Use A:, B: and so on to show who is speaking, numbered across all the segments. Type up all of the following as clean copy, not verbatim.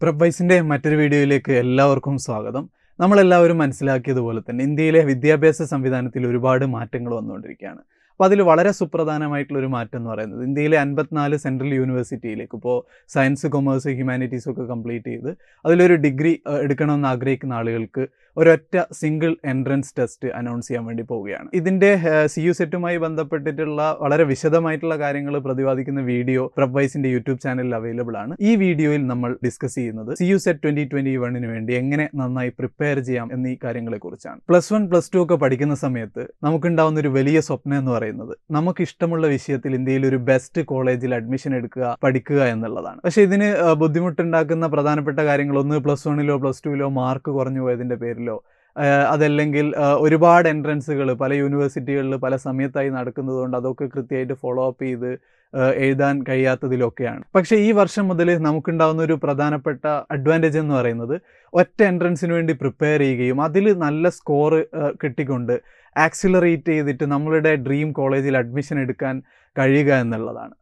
A: Prepwiseന്റെ മറ്റൊരു വീഡിയോയിലേക്ക് എല്ലാവർക്കും സ്വാഗതം. നമ്മളെല്ലാവരും മനസ്സിലാക്കിയതുപോലെ തന്നെ ഇന്ത്യയിലെ വിദ്യാഭ്യാസ സംവിധാനത്തിൽ ഒരുപാട് മാറ്റങ്ങൾ വന്നുകൊണ്ടിരിക്കുകയാണ്. അപ്പോൾ അതിൽ വളരെ സുപ്രധാനമായിട്ടുള്ളൊരു മാറ്റം എന്ന് പറയുന്നത് ഇന്ത്യയിലെ 54 സെൻട്രൽ യൂണിവേഴ്സിറ്റിയിലേക്ക് ഇപ്പോൾ സയൻസ്, കൊമേഴ്സ്, ഹ്യൂമാനിറ്റീസും ഒക്കെ കംപ്ലീറ്റ് ചെയ്ത് അതിലൊരു ഡിഗ്രി എടുക്കണമെന്ന് ആഗ്രഹിക്കുന്ന ആളുകൾക്ക് ഒരൊറ്റ സിംഗിൾ എൻട്രൻസ് ടെസ്റ്റ് അനൗൺസ് ചെയ്യാൻ വേണ്ടി പോവുകയാണ്. ഇതിൻ്റെ CUCETുമായി ബന്ധപ്പെട്ടിട്ടുള്ള വളരെ വിശദമായിട്ടുള്ള കാര്യങ്ങൾ പ്രതിപാദിക്കുന്ന വീഡിയോ Prepwiseന്റെ യൂട്യൂബ് ചാനലിൽ അവൈലബിൾ ആണ്. ഈ വീഡിയോയിൽ നമ്മൾ ഡിസ്കസ് ചെയ്യുന്നത് CUCET 2021 വേണ്ടി എങ്ങനെ നന്നായി പ്രിപ്പയർ ചെയ്യാം എന്നീ കാര്യങ്ങളെക്കുറിച്ചാണ്. +1, +2 ഒക്കെ പഠിക്കുന്ന സമയത്ത് നമുക്കുണ്ടാവുന്ന ഒരു വലിയ സ്വപ്നം എന്ന് പറയുന്നത് നമുക്ക് ഇഷ്ടമുള്ള വിഷയത്തിൽ ഇന്ത്യയിൽ ഒരു ബെസ്റ്റ് കോളേജിൽ അഡ്മിഷൻ എടുക്കുക, പഠിക്കുക എന്നുള്ളതാണ്. പക്ഷേ ഇതിന് ബുദ്ധിമുട്ടുണ്ടാക്കുന്ന പ്രധാനപ്പെട്ട കാര്യങ്ങളൊന്ന് +1ലോ +2ലോ മാർക്ക് കുറഞ്ഞു പോയതിൻ്റെ പേരിലോ അതല്ലെങ്കിൽ ഒരുപാട് എൻട്രൻസുകൾ പല യൂണിവേഴ്സിറ്റികളിൽ പല സമയത്തായി നടക്കുന്നതുകൊണ്ട് അതൊക്കെ കൃത്യമായിട്ട് ഫോളോ അപ്പ് ചെയ്ത് എഴുതാൻ കഴിയാത്തതിലൊക്കെയാണ്. പക്ഷേ ഈ വർഷം മുതൽ നമുക്കുണ്ടാകുന്ന ഒരു പ്രധാനപ്പെട്ട അഡ്വാൻറ്റേജ് എന്ന് പറയുന്നത് ഒറ്റ എൻട്രൻസിന് വേണ്ടി പ്രിപ്പയർ ചെയ്യുകയും അതിൽ നല്ല സ്കോർ കിട്ടിക്കൊണ്ട് ആക്സിലറേറ്റ് ചെയ്തിട്ട് നമ്മളുടെ ഡ്രീം കോളേജിൽ അഡ്മിഷൻ എടുക്കാൻ കഴിയുക എന്നുള്ളതാണ്.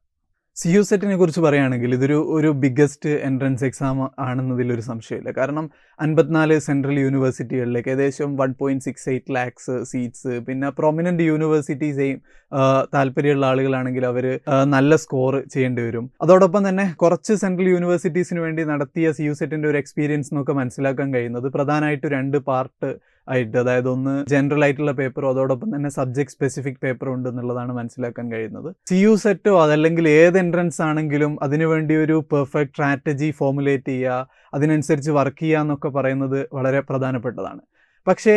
A: CUCETനെ കുറിച്ച് പറയുകയാണെങ്കിൽ ഇതൊരു ബിഗ്ഗസ്റ്റ് എൻട്രൻസ് എക്സാം ആണെന്നതിലൊരു സംശയമില്ല. കാരണം 54 സെൻട്രൽ യൂണിവേഴ്സിറ്റികളിലേക്ക് ഏകദേശം 1.68 lakhs സീറ്റ്സ്, പിന്നെ പ്രൊമിനൻ്റ് യൂണിവേഴ്സിറ്റീസെയും താല്പര്യമുള്ള ആളുകളാണെങ്കിൽ അവർ നല്ല സ്കോർ ചെയ്യേണ്ടി വരും. അതോടൊപ്പം തന്നെ കുറച്ച് സെൻട്രൽ യൂണിവേഴ്സിറ്റീസിന് വേണ്ടി നടത്തിയ CUCETൻ്റെ ഒരു എക്സ്പീരിയൻസ് എന്നൊക്കെ മനസ്സിലാക്കാൻ കഴിയുന്നത് പ്രധാനമായിട്ട് 2 പാർട്ട് ആയിട്ട്, അതായത് ഒന്ന് ജനറൽ ആയിട്ടുള്ള പേപ്പറും അതോടൊപ്പം തന്നെ സബ്ജക്ട് സ്പെസിഫിക് പേപ്പറും ഉണ്ട് എന്നുള്ളതാണ് മനസ്സിലാക്കാൻ കഴിയുന്നത്. CUCETോ അതല്ലെങ്കിൽ ഏത് എൻട്രൻസ് ആണെങ്കിലും അതിനുവേണ്ടി ഒരു പെർഫെക്റ്റ് സ്ട്രാറ്റജി ഫോമുലേറ്റ് ചെയ്യുക, അതിനനുസരിച്ച് വർക്ക് ചെയ്യുക എന്നൊക്കെ പറയുന്നത് വളരെ പ്രധാനപ്പെട്ടതാണ്. പക്ഷേ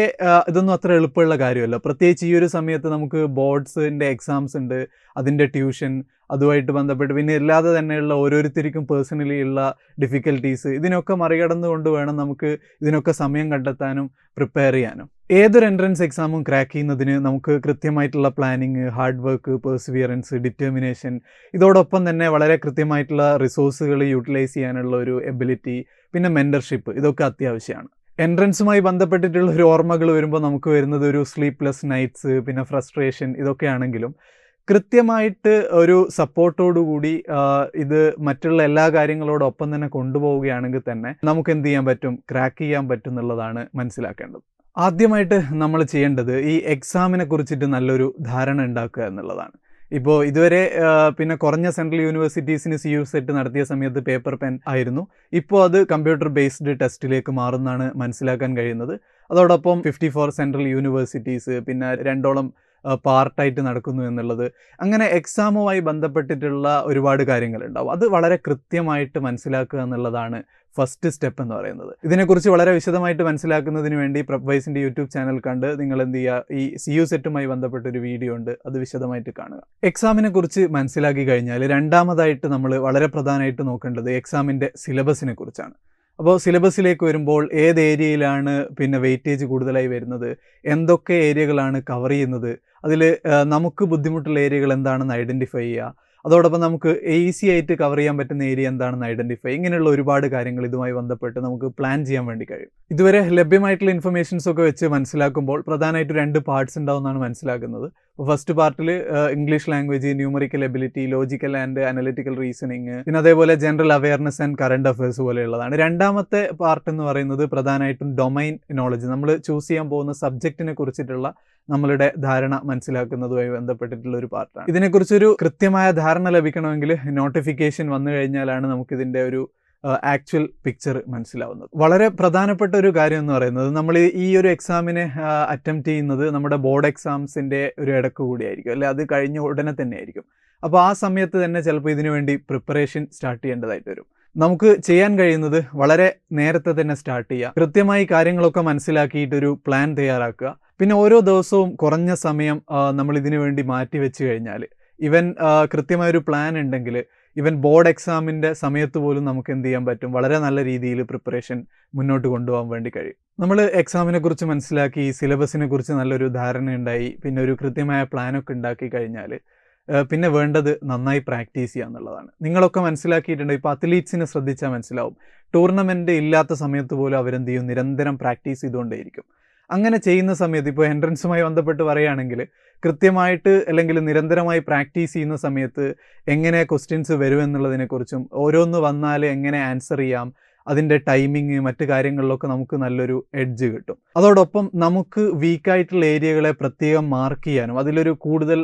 A: ഇതൊന്നും അത്ര എളുപ്പമുള്ള കാര്യമല്ല. പ്രത്യേകിച്ച് ഈ ഒരു സമയത്ത് നമുക്ക് ബോർഡ്സിൻ്റെ എക്സാംസ് ഉണ്ട്, അതിൻ്റെ ട്യൂഷൻ, അതുമായിട്ട് ബന്ധപ്പെട്ട് പിന്നെ ഇല്ലാതെ തന്നെയുള്ള ഓരോരുത്തർക്കും പേഴ്സണലി ഉള്ള ഡിഫിക്കൽട്ടീസ്, ഇതിനൊക്കെ മറികടന്നുകൊണ്ട് വേണം നമുക്ക് ഇതിനൊക്കെ സമയം കണ്ടെത്താനും പ്രിപ്പയർ ചെയ്യാനും. ഏതൊരു എൻട്രൻസ് എക്സാമും ക്രാക്ക് ചെയ്യുന്നതിന് നമുക്ക് കൃത്യമായിട്ടുള്ള planning, hard work, Perseverance, determination, ഇതോടൊപ്പം തന്നെ വളരെ കൃത്യമായിട്ടുള്ള റിസോഴ്സുകൾ യൂട്ടിലൈസ് ചെയ്യാനുള്ള ഒരു എബിലിറ്റി, പിന്നെ മെൻറ്റർഷിപ്പ്, ഇതൊക്കെ അത്യാവശ്യമാണ്. എൻട്രൻസുമായി ബന്ധപ്പെട്ടിട്ടുള്ള ഒരു ഓർമ്മകൾ വരുമ്പോൾ നമുക്ക് വരുന്നത് ഒരു സ്ലീപ്ലെസ് നൈറ്റ്സ്, പിന്നെ ഫ്രസ്ട്രേഷൻ, ഇതൊക്കെയാണെങ്കിലും കൃത്യമായിട്ട് ഒരു സപ്പോർട്ടോടുകൂടി ഇത് മറ്റുള്ള എല്ലാ കാര്യങ്ങളോടൊപ്പം തന്നെ കൊണ്ടുപോവുകയാണെങ്കിൽ തന്നെ നമുക്ക് എന്ത് ചെയ്യാൻ പറ്റും, ക്രാക്ക് ചെയ്യാൻ പറ്റും എന്നുള്ളതാണ് മനസ്സിലാക്കേണ്ടത്. ആദ്യമായിട്ട് നമ്മൾ ചെയ്യേണ്ടത് ഈ എക്സാമിനെ കുറിച്ചിട്ട് നല്ലൊരു ധാരണ ഉണ്ടാക്കുക എന്നുള്ളതാണ്. ഇപ്പോൾ ഇതുവരെ പിന്നെ കുറഞ്ഞ സെൻട്രൽ യൂണിവേഴ്സിറ്റീസിന് CUCET നടത്തിയ സമയത്ത് പേപ്പർ പെൻ ആയിരുന്നു. ഇപ്പോൾ അത് കമ്പ്യൂട്ടർ ബേസ്ഡ് ടെസ്റ്റിലേക്ക് മാറുന്നതാണ് മനസ്സിലാക്കാൻ കഴിയുന്നത്. അതോടൊപ്പം 54 സെൻട്രൽ യൂണിവേഴ്സിറ്റീസ്, പിന്നെ 2ഓളം പാർട്ടായിട്ട് നടക്കുന്നു എന്നുള്ളത്, അങ്ങനെ എക്സാമുമായി ബന്ധപ്പെട്ടിട്ടുള്ള ഒരുപാട് കാര്യങ്ങളുണ്ടാവും. അത് വളരെ കൃത്യമായിട്ട് മനസ്സിലാക്കുക എന്നുള്ളതാണ് ഫസ്റ്റ് സ്റ്റെപ്പ് എന്ന് പറയുന്നത്. ഇതിനെക്കുറിച്ച് വളരെ വിശദമായിട്ട് മനസ്സിലാക്കുന്നതിന് വേണ്ടി Prepwiseന്റെ യൂട്യൂബ് ചാനൽ കണ്ട് നിങ്ങൾ എന്ത് ചെയ്യുക, ഈ CUCETുമായി ബന്ധപ്പെട്ടൊരു വീഡിയോ ഉണ്ട്, അത് വിശദമായിട്ട് കാണുക. എക്സാമിനെ കുറിച്ച് മനസ്സിലാക്കി കഴിഞ്ഞാൽ രണ്ടാമതായിട്ട് നമ്മൾ വളരെ പ്രധാനമായിട്ട് നോക്കേണ്ടത് എക്സാമിൻ്റെ സിലബസിനെ കുറിച്ചാണ്. അപ്പോൾ സിലബസിലേക്ക് വരുമ്പോൾ ഏത് ഏരിയയിലാണ് പിന്നെ വെയിറ്റേജ് കൂടുതലായി വരുന്നത്, എന്തൊക്കെ ഏരിയകളാണ് കവർ ചെയ്യുന്നത്, അതിൽ നമുക്ക് ബുദ്ധിമുട്ടുള്ള ഏരിയകൾ എന്താണെന്ന് ഐഡൻറ്റിഫൈ ചെയ്യുക, അതോടൊപ്പം നമുക്ക് ഈസി ആയിട്ട് കവർ ചെയ്യാൻ പറ്റുന്ന ഏരിയ എന്താണെന്ന് ഐഡൻറ്റിഫൈ, ഇങ്ങനെയുള്ള ഒരുപാട് കാര്യങ്ങൾ ഇതുമായി ബന്ധപ്പെട്ട് നമുക്ക് പ്ലാൻ ചെയ്യാൻ വേണ്ടി കഴിയും. ഇതുവരെ ലഭ്യമായിട്ടുള്ള ഇൻഫർമേഷൻസ് ഒക്കെ വെച്ച് മനസ്സിലാക്കുമ്പോൾ പ്രധാനമായിട്ട് 2 പാർട്സ് ഉണ്ടാവുമെന്നാണ് മനസ്സിലാക്കുന്നത്. ഫസ്റ്റ് പാർട്ടിൽ English language, numerical ability, logical and analytical reasoning, പിന്നെ അതേപോലെ general awareness and current affairs പോലെയുള്ളതാണ്. രണ്ടാമത്തെ പാർട്ട് എന്ന് പറയുന്നത് പ്രധാനമായിട്ടും ഡൊമൈൻ നോളജ്, നമ്മൾ ചൂസ് ചെയ്യാൻ പോകുന്ന സബ്ജക്റ്റിനെ കുറിച്ചിട്ടുള്ള നമ്മളുടെ ധാരണ മനസ്സിലാക്കുന്നതുമായി ബന്ധപ്പെട്ടിട്ടുള്ള ഒരു പാർട്ടാണ്. ഇതിനെക്കുറിച്ചൊരു കൃത്യമായ ധാരണ ലഭിക്കണമെങ്കിൽ നോട്ടിഫിക്കേഷൻ വന്നു കഴിഞ്ഞാലാണ് നമുക്കിതിൻ്റെ ഒരു ആക്ച്വൽ പിക്ചർ മനസ്സിലാവുന്നത്. വളരെ പ്രധാനപ്പെട്ട ഒരു കാര്യം എന്ന് പറയുന്നത് നമ്മൾ ഈ ഒരു എക്സാമിനെ അറ്റംപ്റ്റ് ചെയ്യുന്നത് നമ്മുടെ ബോർഡ് എക്സാംസിൻ്റെ ഒരു ഇടക്ക് കൂടിയായിരിക്കും, അല്ലെ അത് കഴിഞ്ഞ ഉടനെ തന്നെ ആയിരിക്കും. അപ്പോൾ ആ സമയത്ത് തന്നെ ചിലപ്പോൾ ഇതിനു വേണ്ടി പ്രിപ്പറേഷൻ സ്റ്റാർട്ട് ചെയ്യേണ്ടതായിട്ട് വരും. നമുക്ക് ചെയ്യാൻ കഴിയുന്നത് വളരെ നേരത്തെ തന്നെ സ്റ്റാർട്ട് ചെയ്യുക, കൃത്യമായി കാര്യങ്ങളൊക്കെ മനസ്സിലാക്കിയിട്ടൊരു പ്ലാൻ തയ്യാറാക്കുക. പിന്നെ ഓരോ ദിവസവും കുറഞ്ഞ സമയം നമ്മൾ ഇതിനു വേണ്ടി മാറ്റി വെച്ച് കഴിഞ്ഞാൽ, ഇവൻ കൃത്യമായൊരു പ്ലാൻ ഉണ്ടെങ്കിൽ ഇവൻ ബോർഡ് എക്സാമിൻ്റെ സമയത്ത് പോലും നമുക്ക് എന്ത് ചെയ്യാൻ പറ്റും, വളരെ നല്ല രീതിയിൽ പ്രിപ്പറേഷൻ മുന്നോട്ട് കൊണ്ടുപോകാൻ വേണ്ടി കഴിയും. നമ്മൾ എക്സാമിനെ കുറിച്ച് മനസ്സിലാക്കി, സിലബസിനെ കുറിച്ച് നല്ലൊരു ധാരണ ഉണ്ടായി, പിന്നെ ഒരു കൃത്യമായ പ്ലാനൊക്കെ ഉണ്ടാക്കി കഴിഞ്ഞാൽ പിന്നെ വേണ്ടത് നന്നായി പ്രാക്ടീസ് ചെയ്യുക എന്നുള്ളതാണ്. നിങ്ങളൊക്കെ മനസ്സിലാക്കിയിട്ടുണ്ട്, ഇപ്പോൾ അത്ലീറ്റ്സിനെ ശ്രദ്ധിച്ചാൽ മനസ്സിലാവും, ടൂർണമെൻറ്റ് ഇല്ലാത്ത സമയത്ത് പോലും അവരെന്ത് ചെയ്യും, നിരന്തരം പ്രാക്ടീസ് ചെയ്തുകൊണ്ടേയിരിക്കും. അങ്ങനെ ചെയ്യുന്ന സമയത്ത് ഇപ്പോൾ എൻട്രൻസുമായി ബന്ധപ്പെട്ട് പറയുകയാണെങ്കിൽ കൃത്യമായിട്ട് അല്ലെങ്കിൽ നിരന്തരമായി പ്രാക്ടീസ് ചെയ്യുന്ന സമയത്ത് എങ്ങനെ ക്വസ്റ്റ്യൻസ് വരുമെന്നുള്ളതിനെക്കുറിച്ചും ഓരോന്ന് വന്നാൽ എങ്ങനെ ആൻസർ ചെയ്യാം, അതിൻ്റെ ടൈമിങ് മറ്റു കാര്യങ്ങളിലൊക്കെ നമുക്ക് നല്ലൊരു എഡ്ജ് കിട്ടും. അതോടൊപ്പം നമുക്ക് വീക്കായിട്ടുള്ള ഏരിയകളെ പ്രത്യേകം മാർക്ക് ചെയ്യാനും അതിലൊരു കൂടുതൽ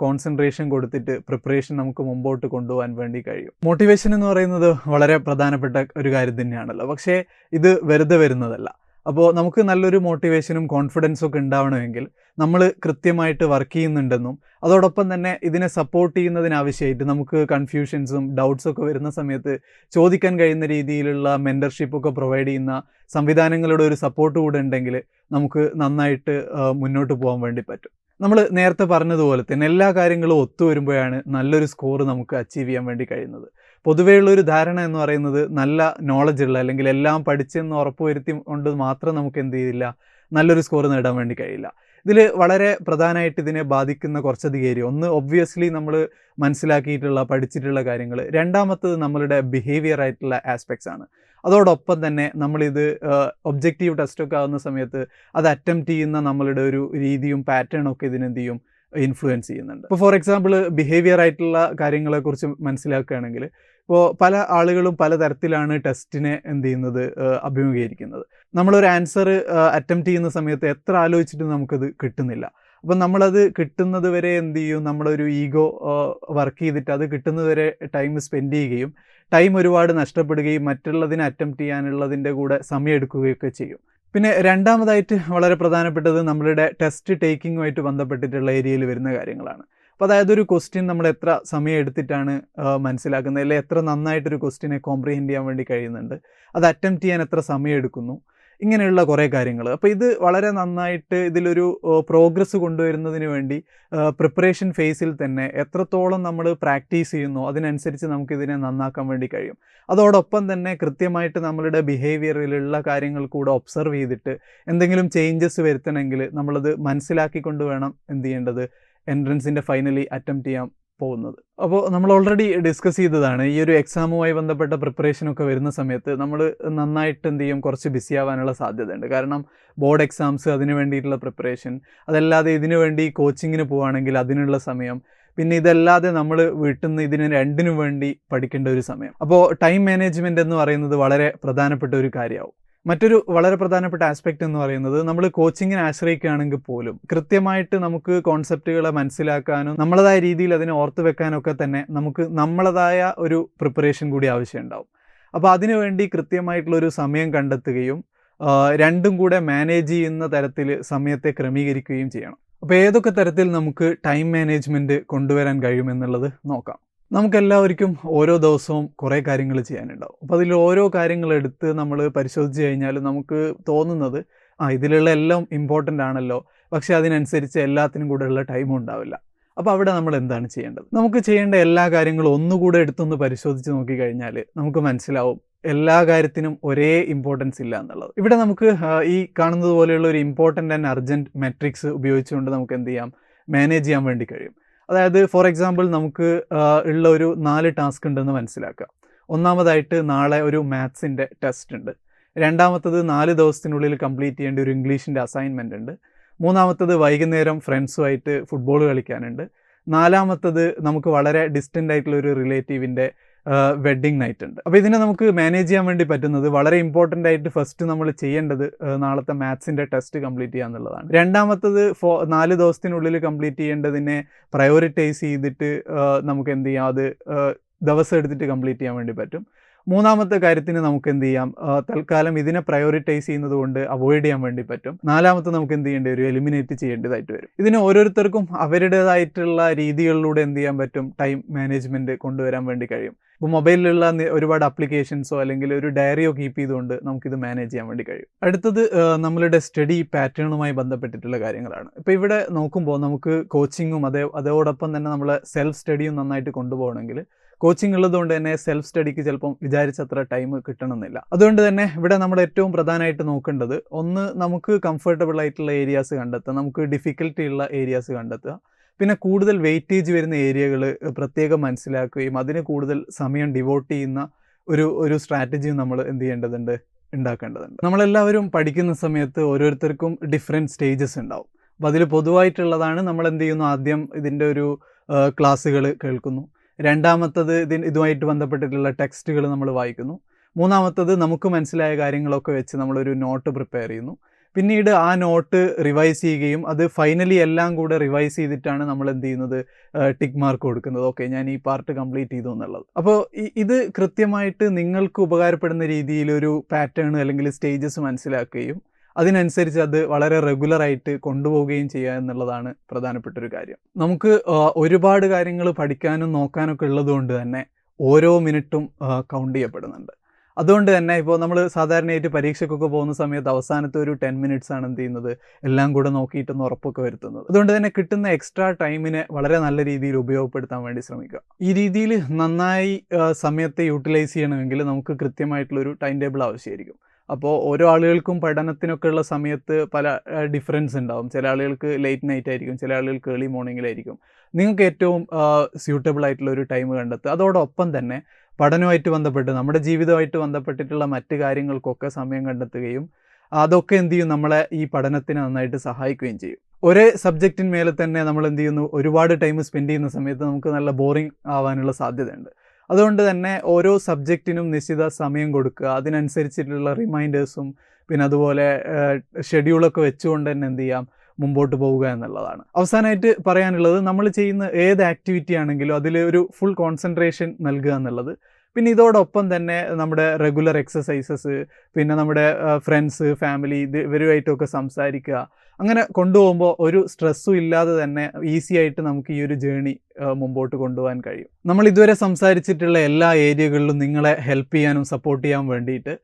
A: കോൺസെൻട്രേഷൻ കൊടുത്തിട്ട് പ്രിപ്പറേഷൻ നമുക്ക് മുമ്പോട്ട് കൊണ്ടുപോകാൻ വേണ്ടി കഴിയും. മോട്ടിവേഷൻ എന്ന് പറയുന്നത് വളരെ പ്രധാനപ്പെട്ട ഒരു കാര്യം തന്നെയാണല്ലോ, പക്ഷേ ഇത് വെറുതെ വരുന്നതല്ല. അപ്പോൾ നമുക്ക് നല്ലൊരു മോട്ടിവേഷനും കോൺഫിഡൻസും ഒക്കെ ഉണ്ടാവണമെങ്കിൽ നമ്മൾ കൃത്യമായിട്ട് വർക്ക് ചെയ്യുന്നുണ്ടെന്നും അതോടൊപ്പം തന്നെ ഇതിനെ സപ്പോർട്ട് ചെയ്യുന്നതിനാവശ്യമായിട്ട് നമുക്ക് കൺഫ്യൂഷൻസും ഡൗട്ട്സൊക്കെ വരുന്ന സമയത്ത് ചോദിക്കാൻ കഴിയുന്ന രീതിയിലുള്ള മെൻറ്റർഷിപ്പൊക്കെ പ്രൊവൈഡ് ചെയ്യുന്ന സംവിധാനങ്ങളുടെ ഒരു സപ്പോർട്ട് കൂടെ ഉണ്ടെങ്കിൽ നമുക്ക് നന്നായിട്ട് മുന്നോട്ട് പോകാൻ വേണ്ടി പറ്റും. നമ്മൾ നേരത്തെ പറഞ്ഞതുപോലെ തന്നെ എല്ലാ കാര്യങ്ങളും ഒത്തുവരുമ്പോഴാണ് നല്ലൊരു സ്കോർ നമുക്ക് അച്ചീവ് ചെയ്യാൻ വേണ്ടി കഴിയുന്നത്. പൊതുവെയുള്ളൊരു ധാരണ എന്ന് പറയുന്നത് നല്ല നോളജ് ഉള്ള അല്ലെങ്കിൽ എല്ലാം പഠിച്ചെന്ന് ഉറപ്പുവരുത്തി കൊണ്ട് മാത്രം നമുക്ക് എന്ത് ചെയ്യില്ല, നല്ലൊരു സ്കോർ നേടാൻ വേണ്ടി കഴിയില്ല. ഇതിൽ വളരെ പ്രധാനമായിട്ട് ഇതിനെ ബാധിക്കുന്ന കുറച്ചധികം ഏരിയ, ഒന്ന് ഒബ്വിയസ്ലി നമ്മൾ മനസ്സിലാക്കിയിട്ടുള്ള പഠിച്ചിട്ടുള്ള കാര്യങ്ങൾ, രണ്ടാമത്തത് നമ്മളുടെ ബിഹേവിയർ ആയിട്ടുള്ള ആസ്പെക്ട്സ് ആണ്. അതോടൊപ്പം തന്നെ നമ്മളിത് ഒബ്ജക്റ്റീവ് ടെസ്റ്റൊക്കെ ആകുന്ന സമയത്ത് അത് അറ്റംപ്റ്റ് ചെയ്യുന്ന നമ്മളുടെ ഒരു രീതിയും പാറ്റേണും ഒക്കെ ഇതിനെന്ത് ചെയ്യും, ഇൻഫ്ലുവൻസ് ചെയ്യുന്നുണ്ട്. ഇപ്പോൾ ഫോർ എക്സാമ്പിൾ ബിഹേവിയർ ആയിട്ടുള്ള കാര്യങ്ങളെക്കുറിച്ച് മനസ്സിലാക്കുകയാണെങ്കിൽ ഇപ്പോൾ പല ആളുകളും പലതരത്തിലാണ് ടെസ്റ്റിനെ എന്ത് ചെയ്യുന്നത്, അഭിമുഖീകരിക്കുന്നത്. നമ്മളൊരു ആൻസർ അറ്റംപ്റ്റ് ചെയ്യുന്ന സമയത്ത് എത്ര ആലോചിച്ചിട്ടും നമുക്കത് കിട്ടുന്നില്ല. അപ്പം നമ്മളത് കിട്ടുന്നത് വരെ എന്ത് ചെയ്യും, നമ്മളൊരു ഈഗോ വർക്ക് ചെയ്തിട്ട് അത് കിട്ടുന്നത് വരെ ടൈം സ്പെൻഡ് ചെയ്യുകയും ടൈം ഒരുപാട് നഷ്ടപ്പെടുകയും മറ്റുള്ളതിനെ അറ്റംപ്റ്റ് ചെയ്യാനുള്ളതിൻ്റെ കൂടെ സമയം എടുക്കുകയൊക്കെ ചെയ്യും. പിന്നെ രണ്ടാമതായിട്ട് വളരെ പ്രധാനപ്പെട്ടത് നമ്മളുടെ ടെസ്റ്റ് ടേക്കിങ്ങുമായിട്ട് ബന്ധപ്പെട്ടിട്ടുള്ള ഏരിയയിൽ വരുന്ന കാര്യങ്ങളാണ്. അപ്പോൾ അതായത് ഒരു ക്വസ്റ്റ്യൻ നമ്മൾ എത്ര സമയം എടുത്തിട്ടാണ് മനസ്സിലാക്കുന്നത്, അല്ലെങ്കിൽ എത്ര നന്നായിട്ടൊരു ക്വസ്റ്റ്യനെ കോംപ്രിഹെൻഡ് ചെയ്യാൻ വേണ്ടി കഴിയുന്നുണ്ട്, അത് അറ്റംപ്റ്റ് ചെയ്യാൻ എത്ര സമയം എടുക്കുന്നു, ഇങ്ങനെയുള്ള കുറേ കാര്യങ്ങൾ. അപ്പോൾ ഇത് വളരെ നന്നായിട്ട് ഇതിലൊരു പ്രോഗ്രസ് കൊണ്ടുവരുന്നതിന് വേണ്ടി പ്രിപ്പറേഷൻ ഫേസിൽ തന്നെ എത്രത്തോളം നമ്മൾ പ്രാക്ടീസ് ചെയ്യുന്നു അതിനനുസരിച്ച് നമുക്കിതിനെ നന്നാക്കാൻ വേണ്ടി കഴിയും. അതോടൊപ്പം തന്നെ കൃത്യമായിട്ട് നമ്മളുടെ ബിഹേവിയറിലുള്ള കാര്യങ്ങൾ കൂടെ ഒബ്സർവ് ചെയ്തിട്ട് എന്തെങ്കിലും ചേഞ്ചസ് വരുത്തണമെങ്കിൽ നമ്മളത് മനസ്സിലാക്കിക്കൊണ്ട് വേണം എന്ത് ചെയ്യേണ്ടത്, എൻട്രൻസിൻ്റെ ഫൈനലി അറ്റംപ്റ്റ് ചെയ്യാൻ പോകുന്നത്. അപ്പോൾ നമ്മൾ ഓൾറെഡി ഡിസ്കസ് ചെയ്തതാണ്, ഈ ഒരു എക്സാമുമായി ബന്ധപ്പെട്ട പ്രിപ്പറേഷനൊക്കെ വരുന്ന സമയത്ത് നമ്മൾ നന്നായിട്ട് എന്ത് ചെയ്യും, കുറച്ച് ബിസി ആവാനുള്ള സാധ്യതയുണ്ട്. കാരണം ബോർഡ് എക്സാംസ്, അതിന് വേണ്ടിയിട്ടുള്ള പ്രിപ്പറേഷൻ, അതല്ലാതെ ഇതിനു വേണ്ടി കോച്ചിങ്ങിന് പോവുകയാണെങ്കിൽ അതിനുള്ള സമയം, പിന്നെ ഇതല്ലാതെ നമ്മൾ വീട്ടിൽ നിന്ന് ഇതിന് രണ്ടിനും വേണ്ടി പഠിക്കേണ്ട ഒരു സമയം. അപ്പോൾ ടൈം മാനേജ്മെൻറ്റ് എന്ന് പറയുന്നത് വളരെ പ്രധാനപ്പെട്ട ഒരു കാര്യമാവും. മറ്റൊരു വളരെ പ്രധാനപ്പെട്ട ആസ്പെക്റ്റ് എന്ന് പറയുന്നത്, നമ്മൾ കോച്ചിങ്ങിനെ ആശ്രയിക്കുകയാണെങ്കിൽ പോലും കൃത്യമായിട്ട് നമുക്ക് കോൺസെപ്റ്റുകളെ മനസ്സിലാക്കാനും നമ്മളതായ രീതിയിൽ അതിനെ ഓർത്ത് വെക്കാനൊക്കെ തന്നെ നമുക്ക് നമ്മളതായ ഒരു പ്രിപ്പറേഷൻ കൂടി ആവശ്യമുണ്ടാവും. അപ്പോൾ അതിനുവേണ്ടി കൃത്യമായിട്ടുള്ളൊരു സമയം കണ്ടെത്തുകയും രണ്ടും കൂടെ മാനേജ് ചെയ്യുന്ന തരത്തിൽ സമയത്തെ ക്രമീകരിക്കുകയും ചെയ്യണം. അപ്പോൾ ഏതൊക്കെ തരത്തിൽ നമുക്ക് ടൈം മാനേജ്മെൻറ്റ് കൊണ്ടുവരാൻ കഴിയുമെന്നുള്ളത് നോക്കാം. നമുക്കെല്ലാവർക്കും ഓരോ ദിവസവും കുറേ കാര്യങ്ങൾ ചെയ്യാനുണ്ടാവും. അപ്പോൾ അതിൽ ഓരോ കാര്യങ്ങളെടുത്ത് നമ്മൾ പരിശോധിച്ച് കഴിഞ്ഞാൽ നമുക്ക് തോന്നുന്നത് ഇതിലുള്ള എല്ലാം ഇമ്പോർട്ടൻ്റ് ആണല്ലോ, പക്ഷേ അതിനനുസരിച്ച് എല്ലാത്തിനും കൂടെ ഉള്ള ടൈമും ഉണ്ടാവില്ല. അപ്പോൾ അവിടെ നമ്മൾ എന്താണ് ചെയ്യേണ്ടത്? നമുക്ക് ചെയ്യേണ്ട എല്ലാ കാര്യങ്ങളും ഒന്നുകൂടെ എടുത്തൊന്ന് പരിശോധിച്ച് നോക്കിക്കഴിഞ്ഞാൽ നമുക്ക് മനസ്സിലാവും എല്ലാ കാര്യത്തിനും ഒരേ ഇമ്പോർട്ടൻസ് ഇല്ല എന്നുള്ളത്. ഇവിടെ നമുക്ക് ഈ കാണുന്നത് പോലെയുള്ള ഒരു ഇമ്പോർട്ടൻ്റ് ആൻഡ് അർജൻറ്റ് മെട്രിക്സ് ഉപയോഗിച്ചുകൊണ്ട് നമുക്ക് എന്ത് ചെയ്യാം, മാനേജ് ചെയ്യാൻ വേണ്ടി കഴിയും. അതായത് ഫോർ എക്സാമ്പിൾ നമുക്ക് ഉള്ള ഒരു 4 ടാസ്ക് ഉണ്ടെന്ന് മനസ്സിലാക്കുക. ഒന്നാമതായിട്ട് നാളെ ഒരു മാത്സിൻ്റെ ടെസ്റ്റ് ഉണ്ട്. രണ്ടാമത്തത് 4 ദിവസത്തിനുള്ളിൽ കംപ്ലീറ്റ് ചെയ്യേണ്ട ഒരു ഇംഗ്ലീഷിൻ്റെ അസൈൻമെൻ്റ് ഉണ്ട്. മൂന്നാമത്തത് വൈകുന്നേരം ഫ്രണ്ട്സുമായിട്ട് ഫുട്ബോൾ കളിക്കാനുണ്ട്. നാലാമത്തത് നമുക്ക് വളരെ ഡിസ്റ്റൻ്റ് ആയിട്ടുള്ള ഒരു റിലേറ്റീവിൻ്റെ വെഡ്ഡിങ് നൈറ്റ് ഉണ്ട്. അപ്പോൾ ഇതിനെ നമുക്ക് മാനേജ് ചെയ്യാൻ വേണ്ടി പറ്റുന്നത് വളരെ ഇമ്പോർട്ടൻ്റ് ആയിട്ട് ഫസ്റ്റ് നമ്മൾ ചെയ്യേണ്ടത് നാളത്തെ മാത്സിൻ്റെ ടെസ്റ്റ് കംപ്ലീറ്റ് ചെയ്യുക എന്നുള്ളതാണ്. രണ്ടാമത്തത് 4 ദിവസത്തിനുള്ളിൽ കംപ്ലീറ്റ് ചെയ്യേണ്ടതിനെ പ്രയോറിറ്റൈസ് ചെയ്തിട്ട് നമുക്ക് എന്ത് ചെയ്യാം, അത് ദിവസം എടുത്തിട്ട് കംപ്ലീറ്റ് ചെയ്യാൻ വേണ്ടി പറ്റും. മൂന്നാമത്തെ കാര്യത്തിന് നമുക്ക് എന്ത് ചെയ്യാം, തൽക്കാലം ഇതിനെ പ്രയോറിറ്റൈസ് ചെയ്യുന്നത് കൊണ്ട് അവോയ്ഡ് ചെയ്യാൻ വേണ്ടി പറ്റും. നാലാമത്തെ നമുക്ക് എന്ത് ചെയ്യേണ്ടി വരും, എലിമിനേറ്റ് ചെയ്യേണ്ടതായിട്ട് വരും. ഇതിന് ഓരോരുത്തർക്കും അവരുടേതായിട്ടുള്ള രീതികളിലൂടെ എന്ത് ചെയ്യാൻ പറ്റും, ടൈം മാനേജ്മെൻറ്റ് കൊണ്ടുവരാൻ വേണ്ടി കഴിയും. ഇപ്പോൾ മൊബൈലിലുള്ള ഒരുപാട് ആപ്ലിക്കേഷൻസോ അല്ലെങ്കിൽ ഒരു ഡയറിയോ കീപ്പ് ചെയ്തുകൊണ്ട് നമുക്കിത് മാനേജ് ചെയ്യാൻ വേണ്ടി കഴിയും. അടുത്തത് നമ്മളുടെ സ്റ്റഡി പാറ്റേണുമായി ബന്ധപ്പെട്ടിട്ടുള്ള കാര്യങ്ങളാണ്. ഇപ്പോൾ ഇവിടെ നോക്കുമ്പോൾ നമുക്ക് കോച്ചിങ്ങും അതോടൊപ്പം തന്നെ നമ്മളെ സെൽഫ് സ്റ്റഡിയും നന്നായിട്ട് കൊണ്ടുപോകണമെങ്കിൽ കോച്ചിങ് ഉള്ളതുകൊണ്ട് തന്നെ സെൽഫ് സ്റ്റഡിക്ക് ചിലപ്പം വിചാരിച്ചത്ര ടൈം കിട്ടണമെന്നില്ല. അതുകൊണ്ട് തന്നെ ഇവിടെ നമ്മൾ ഏറ്റവും പ്രധാനമായിട്ട് നോക്കേണ്ടത്, ഒന്ന് നമുക്ക് കംഫർട്ടബിൾ ആയിട്ടുള്ള ഏരിയാസ് കണ്ടെത്തുക, നമുക്ക് ഡിഫിക്കൽട്ടി ഉള്ള ഏരിയാസ് കണ്ടെത്തുക, പിന്നെ കൂടുതൽ വെയിറ്റേജ് വരുന്ന ഏരിയകൾ പ്രത്യേകം മനസ്സിലാക്കുകയും അതിന് കൂടുതൽ സമയം ഡിവോട്ട് ചെയ്യുന്ന ഒരു സ്ട്രാറ്റജിയും നമ്മൾ എന്ത് ചെയ്യേണ്ടതുണ്ട്, ഉണ്ടാക്കേണ്ടതുണ്ട്. നമ്മളെല്ലാവരും പഠിക്കുന്ന സമയത്ത് ഓരോരുത്തർക്കും ഡിഫറെൻറ്റ് സ്റ്റേജസ് ഉണ്ടാവും. അപ്പോൾ അതിൽ പൊതുവായിട്ടുള്ളതാണ് നമ്മൾ എന്ത് ചെയ്യുന്നു, ആദ്യം ഇതിൻ്റെ ഒരു ക്ലാസ്സുകൾ കേൾക്കുന്നു, രണ്ടാമത്തത് ഇതുമായിട്ട് ബന്ധപ്പെട്ടിട്ടുള്ള ടെക്സ്റ്റുകൾ നമ്മൾ വായിക്കുന്നു, മൂന്നാമത്തത് നമുക്ക് മനസ്സിലായ കാര്യങ്ങളൊക്കെ വെച്ച് നമ്മളൊരു നോട്ട് പ്രിപ്പയർ ചെയ്യുന്നു. പിന്നീട് ആ നോട്ട് റിവൈസ് ചെയ്യുകയും അത് ഫൈനലി എല്ലാം കൂടെ റിവൈസ് ചെയ്തിട്ടാണ് നമ്മൾ എന്ത് ചെയ്യുന്നത്, ടിക്ക് മാർക്ക് കൊടുക്കുന്നത്. ഓക്കെ, ഞാൻ ഈ പാർട്ട് കംപ്ലീറ്റ് ചെയ്തു എന്നുള്ളത്. അപ്പോൾ ഇത് കൃത്യമായിട്ട് നിങ്ങൾക്ക് ഉപകാരപ്പെടുന്ന രീതിയിലൊരു പാറ്റേൺ അല്ലെങ്കിൽ സ്റ്റേജസ് മനസ്സിലാക്കുകയും അതിനനുസരിച്ച് അത് വളരെ റെഗുലറായിട്ട് കൊണ്ടുപോവുകയും ചെയ്യുക എന്നുള്ളതാണ് പ്രധാനപ്പെട്ട ഒരു കാര്യം. നമുക്ക് ഒരുപാട് കാര്യങ്ങൾ പഠിക്കാനും നോക്കാനൊക്കെ ഉള്ളതുകൊണ്ട് തന്നെ ഓരോ മിനിറ്റും കൗണ്ട് ചെയ്യപ്പെടുന്നുണ്ട്. അതുകൊണ്ട് തന്നെ ഇപ്പോൾ നമ്മൾ സാധാരണയായിട്ട് പരീക്ഷയ്ക്കൊക്കെ പോകുന്ന സമയത്ത് അവസാനത്തെ ഒരു 10 മിനിറ്റ്സ് ആണ് എന്ത് ചെയ്യുന്നത്, എല്ലാം കൂടെ നോക്കിയിട്ടൊന്ന് ഉറപ്പൊക്കെ വരുത്തുന്നത്. അതുകൊണ്ട് തന്നെ കിട്ടുന്ന എക്സ്ട്രാ ടൈമിനെ വളരെ നല്ല രീതിയിൽ ഉപയോഗപ്പെടുത്താൻ വേണ്ടി ശ്രമിക്കുക. ഈ രീതിയിൽ നന്നായി സമയത്തെ യൂട്ടിലൈസ് ചെയ്യണമെങ്കിൽ നമുക്ക് കൃത്യമായിട്ടുള്ളൊരു ടൈം ടേബിൾ ആവശ്യമായിരിക്കും. അപ്പോൾ ഓരോ ആളുകൾക്കും പഠനത്തിനൊക്കെ ഉള്ള സമയത്ത് പല ഡിഫറൻസ് ഉണ്ടാവും. ചില ആളുകൾക്ക് ലേറ്റ് നൈറ്റ് ആയിരിക്കും, ചില ആളുകൾക്ക് ഏർലി മോർണിംഗിലായിരിക്കും. നിങ്ങൾക്ക് ഏറ്റവും സ്യൂട്ടബിൾ ആയിട്ടുള്ള ഒരു ടൈം കണ്ടെത്തുക. അതോടൊപ്പം തന്നെ പഠനവുമായിട്ട് ബന്ധപ്പെട്ട് നമ്മുടെ ജീവിതമായിട്ട് ബന്ധപ്പെട്ടിട്ടുള്ള മറ്റ് കാര്യങ്ങൾക്കൊക്കെ സമയം കണ്ടെത്തുകയും അതൊക്കെ എന്ത് ചെയ്യും, നമ്മളെ ഈ പഠനത്തിന് നന്നായിട്ട് സഹായിക്കുകയും ചെയ്യും. ഒരേ സബ്ജക്റ്റിന്മേലെ തന്നെ നമ്മൾ എന്ത് ചെയ്യുന്നു, ഒരുപാട് ടൈം സ്പെൻഡ് ചെയ്യുന്ന സമയത്ത് നമുക്ക് നല്ല ബോറിംഗ് ആവാനുള്ള സാധ്യതയുണ്ട്. അതുകൊണ്ട് തന്നെ ഓരോ സബ്ജക്റ്റിനും നിശ്ചിത സമയം കൊടുക്കുക, അതിനനുസരിച്ചിട്ടുള്ള റിമൈൻഡേഴ്സും പിന്നെ അതുപോലെ ഷെഡ്യൂളൊക്കെ വെച്ചുകൊണ്ട് തന്നെ എന്ത് ചെയ്യാം, മുമ്പോട്ട് പോവുക എന്നുള്ളതാണ്. അവസാനമായിട്ട് പറയാനുള്ളത്, നമ്മൾ ചെയ്യുന്ന ഏത് ആക്ടിവിറ്റി ആണെങ്കിലും അതിൽ ഒരു ഫുൾ കോൺസെൻട്രേഷൻ നൽകുക എന്നുള്ളത്. പിന്നെ ഇതോടൊപ്പം തന്നെ നമ്മുടെ റെഗുലർ എക്സസൈസസ്, പിന്നെ നമ്മുടെ ഫ്രണ്ട്സ്, ഫാമിലി ഇവരുമായിട്ടൊക്കെ സംസാരിക്കുക. അങ്ങനെ കൊണ്ടുപോകുമ്പോൾ ഒരു സ്ട്രെസ്സും ഇല്ലാതെ തന്നെ ഈസി ആയിട്ട് നമുക്ക് ഈ ഒരു ജേണി മുമ്പോട്ട് കൊണ്ടുപോകാൻ കഴിയും. നമ്മൾ ഇതുവരെ സംസാരിച്ചിട്ടുള്ള എല്ലാ ഏരിയകളിലും നിങ്ങളെ ഹെൽപ്പ് ചെയ്യാനും സപ്പോർട്ട് ചെയ്യാൻ വേണ്ടിയിട്ട്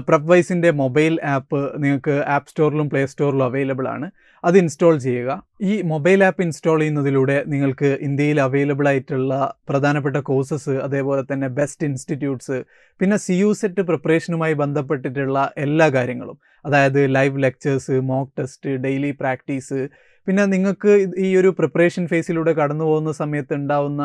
A: പ്രെപ്വൈസിൻ്റെ മൊബൈൽ ആപ്പ് നിങ്ങൾക്ക് ആപ്പ് സ്റ്റോറിലും പ്ലേ സ്റ്റോറിലും അവൈലബിൾ ആണ്. അത് ഇൻസ്റ്റാൾ ചെയ്യുക. ഈ മൊബൈൽ ആപ്പ് ഇൻസ്റ്റാൾ ചെയ്യുന്നതിലൂടെ നിങ്ങൾക്ക് ഇന്ത്യയിൽ അവൈലബിൾ ആയിട്ടുള്ള പ്രധാനപ്പെട്ട കോഴ്സസ്, അതേപോലെ തന്നെ ബെസ്റ്റ് ഇൻസ്റ്റിറ്റ്യൂട്ട്സ്, പിന്നെ CUCET പ്രിപ്പറേഷനുമായി ബന്ധപ്പെട്ടിട്ടുള്ള എല്ലാ കാര്യങ്ങളും, അതായത് live lectures, mock test, daily practice, പിന്നെ നിങ്ങൾക്ക് ഈ ഒരു പ്രിപ്പറേഷൻ ഫേസിലൂടെ കടന്നു പോകുന്ന സമയത്ത് ഉണ്ടാവുന്ന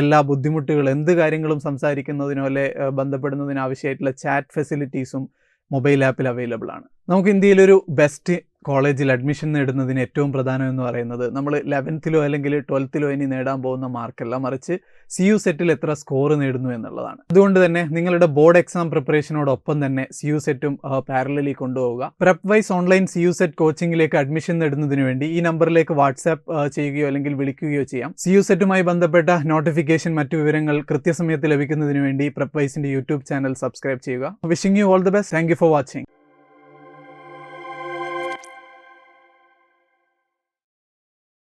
A: എല്ലാ ബുദ്ധിമുട്ടുകൾ, എന്ത് കാര്യങ്ങളും സംസാരിക്കുന്നതിനോ അല്ലെ ബന്ധപ്പെടുന്നതിനാവശ്യമായിട്ടുള്ള ചാറ്റ് ഫെസിലിറ്റീസും മൊബൈൽ ആപ്പിൽ അവൈലബിൾ ആണ്. നമുക്ക് ഇന്ത്യയിലൊരു ബെസ്റ്റ് കോളേജിൽ അഡ്മിഷൻ നേടുന്നതിന് ഏറ്റവും പ്രധാനം എന്ന് പറയുന്നത് നമ്മൾ 11th അല്ലെങ്കിൽ 12th ഇനി നേടാൻ പോകുന്ന മാർക്കല്ല, മറിച്ച് CUCETൽ എത്ര സ്കോർ നേടുന്നു എന്നുള്ളതാണ്. അതുകൊണ്ട് തന്നെ നിങ്ങളുടെ ബോർഡ് എക്സാം പ്രിപ്പറേഷനോടൊപ്പം തന്നെ CUCETും പാരലലി കൊണ്ടുപോവുക. പ്രെപ്വൈസ് ഓൺലൈൻ CUCET കോച്ചിങ്ങിലേക്ക് അഡ്മിഷൻ നേടുന്നതിന് വേണ്ടി ഈ നമ്പറിലേക്ക് വാട്സാപ്പ് ചെയ്യുകയോ അല്ലെങ്കിൽ വിളിക്കുകയോ ചെയ്യാം. CUCETുമായി ബന്ധപ്പെട്ട നോട്ടിഫിക്കേഷൻ, മറ്റു വിവരങ്ങൾ കൃത്യസമയത്ത് ലഭിക്കുന്നതിന് വേണ്ടി പ്രെപ്വൈസിൻ്റെ യൂട്യൂബ് ചാനൽ സബ്സ്ക്രൈബ് ചെയ്യുക. Wishing you all the best. Thank you for watching.